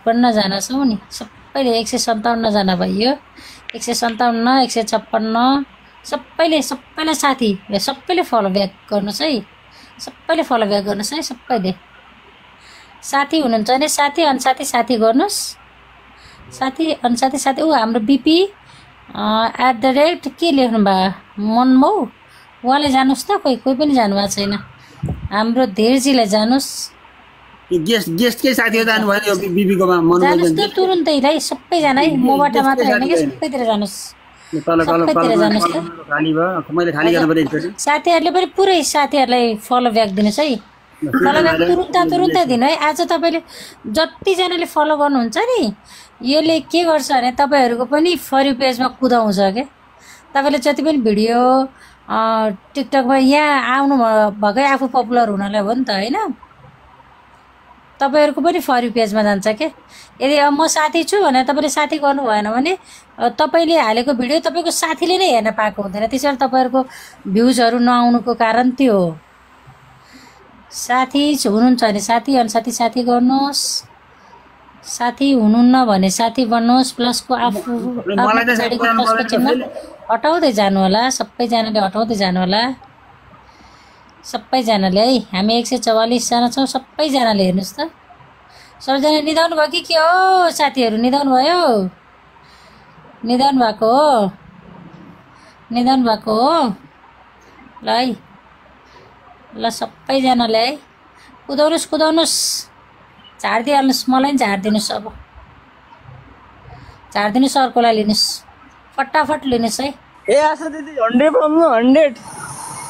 जना छौँ नि सबैले 157 जना भयो 157 156 सबैले सबैले फलो ब्याक गर्नुहोस् है सबैले फलो ब्याक गर्नुहोस् है सबैले साथी हुनुहुन्छ भने साथी अनसाथी गर्नुहोस् साथी अनसाथी ऊ हाम्रो बिपी @ के लेख्नु भयो मनमौ उहाँले जानुहोस् त कोही पनि जानुभएको छैन हाम्रो धेरजीलाई जानुहोस् गेस्टकै साथीहरु जानु भयो यो बिबीकोमा जानुहोस् त तुरुन्तै रै सबैजना है मबाट मात्र हैन के सबैतिर जानुहोस् साथीहरुले पनि पुरै साथीहरुलाई फलो ब्याक दिनुस् है फलो ब्याक तुरुन्तै दिनु है आज तपाईले जति जनाले फलो गर्नुहुन्छ नि यसले के गर्छ भने तपाईहरुको पनि फर यु पेजमा कुदाउँछ के तपाईले जति पनि भिडियो टिकटकमा यहाँ आउनु भकै आफू पपुलर हुनलाई हो नि त हैन तपाईहरुको पनि फर यु पेजमा जान्छ के यदि म साथी छु भने तपाईले साथी गर्नु भएन भने तपाईले हालेको भिडियो तपाईको साथीले नै हेर्न पाएको हुँदैन त्यसैले तपाईहरुको भ्युजहरु नआउनुको कारण त्यो हो साथी हुनुहुन्छ भने साथी अनसाथी साथी गर्नुहोस् साथी हुनुहुन्न भने साथी बन्नुहोस् प्लसको आफू हटाउँदै जानु होला सबैजनाले हटाउँदै जानु होला सबैजनाले है हामी 144 जना छौं सबैजनाले हेर्नुस् त सबैजना निदाउनु भयो कि के हो साथीहरु निदाउनु भयो निदाउनु भएको हो ल है ल सबैजनाले है कुदाउनुस् झार्दिहाल्नुस् मलाई पनि झार्दिनुस् अब झार्दिनुस् अर्कोलाई लिनुस् फटाफट लिनुस् है ए आशा दिदी 100 from 100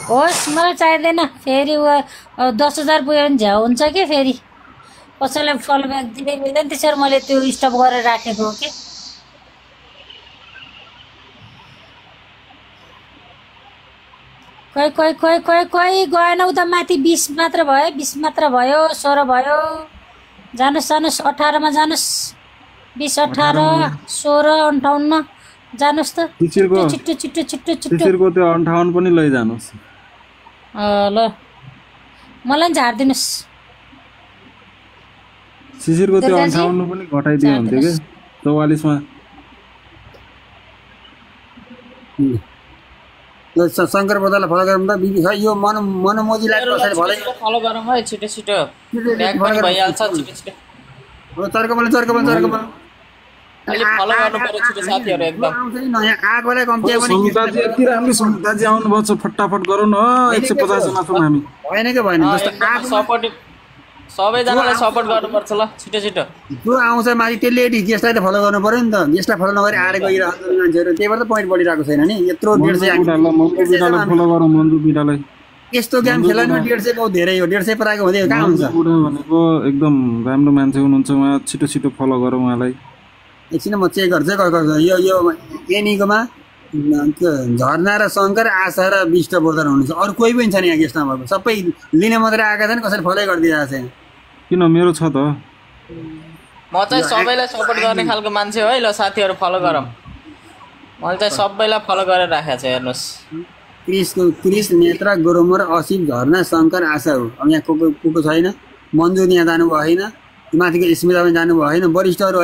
होस् मलाई चाहिँदैन फेरि 10,000 पुग्यो भने झ्याउ हुन्छ के फेरि कसैलाई फलो ब्याक दिनै मिल्दैन त्यसरी मैले त्यो स्टप गरेर राखेको हो के कोही गएन उता माथि 20 मात्र भयो 16 भयो जानुस् 18 मा जानुस् 20 18 16 58 जानुस् त छिट्टो टिचरको त्यो 58 पनि लै जानुस् ल मलाई झार्दिनुस् शिशिरको त्यो 58 पनि घटाइदिए हुन्थ्यो के 44 मा ल शंकर बदालाई फलो गरौँ त बिबी खै यो मनमोजीलाई कसैले फलो गरौँ है छिटो ब्याक पनि भइहाल्छ छिटो हो चर्कबल अहिले फलो गर्नु पर्यो छिटो साथीहरु एकदम नयाँ आगोलाई कम्ती पनि सुन्ताजी यति राम्रो सुन्ताजी आउनु भछ फटाफट गरौँ न 150 जना छौं हामी भएन के भएन जस्तो सपोर्ट सबैजनालाई सपोर्ट गर्नु पर्छ ल छिटो जो आउँछ माथि त्यसले गेस्टलाई त फलो गर्नु पर्यो नि त गेस्टलाई फलो नगरी आएर गइरहेको मान्छेहरु त्यही भएर त पोइन्ट बढिरहेको छैन नि यत्रो 150 फलो गरौँ मन्जु बिडालाई यस्तो गेम खेल्नु 150 बहुत धेरै हो 150 पर आएको हुँदै कहाँ हुन्छ पुरा भनेको एकदम राम्रो मान्छे हुनुहुन्छ उहाँ छिटो फलो गरौँ उहाँलाई एकछिन म चेक गर्छु यो एनीकोमा झरना र शंकर आशा र विष्ट बोर्डर हुनुहुन्छ अरु कोही पनि छैन यहाँ गेस्टमा भएको सबै लिने मात्रै आएका छन् कसैले फलो गरिदिरहेको छैन किन मेरो छ त म चाहिँ सबैलाई सपोर्ट गर्ने खालको मान्छे हो है ल साथीहरु फलो गरौँ मैले चाहिँ सबैलाई फलो गरेर राखेको छ हेर्नुस् क्रिस नेत्रा गोरोमर असिम झरना शंकर आशा हो अब यहाँ को छैन मन्जु यहाँ जानु भएन माथिको स्मिता पनि जानु भएन वरिष्ठहरु